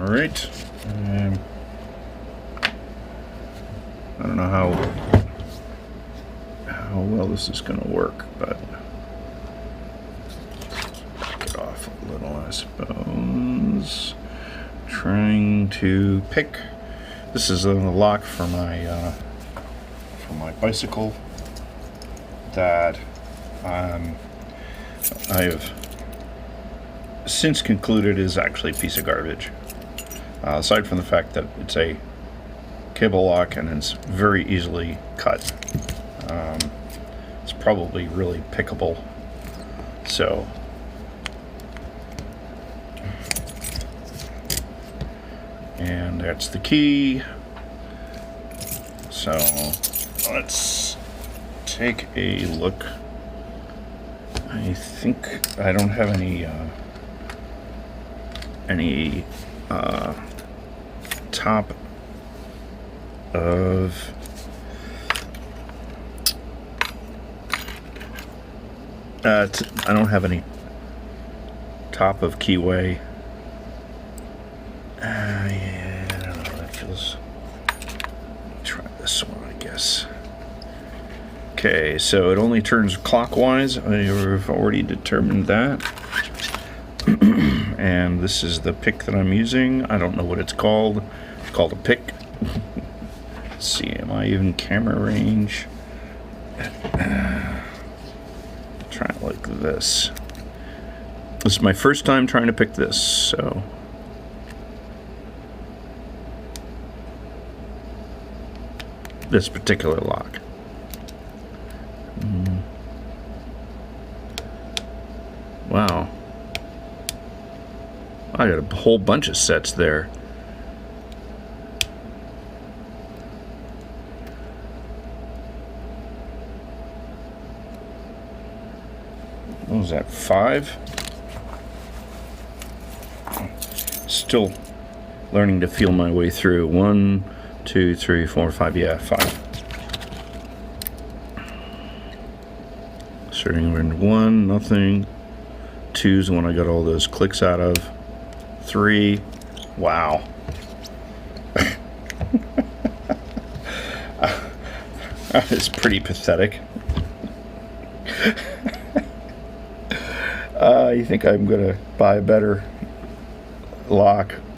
Alright. I don't know how well this is going to work, but back it off a little, I suppose. Trying to pick. This is a lock for my bicycle that I have since concluded is actually a piece of garbage. Aside from the fact that it's a cable lock and it's very easily cut. It's probably really pickable. So and that's the key. So let's take a look. I think I don't have any top of I don't have any top of keyway. Yeah, I don't know, that feels. Try this one, I guess. Okay, so it only turns clockwise. I've already determined that. And this is the pick that I'm using. I don't know what it's called. It's called a pick. Let's see, am I even camera range? Try it like this. This is my first time trying to pick this, so. This particular lock. Wow. I got a whole bunch of sets there. What was that, 5? Still learning to feel my way through. 1, 2, 3, 4, 5. Yeah, 5. Starting with 1, nothing. 2's the one I got all those clicks out of. 3, wow. That is pretty pathetic. I think I'm gonna buy a better lock.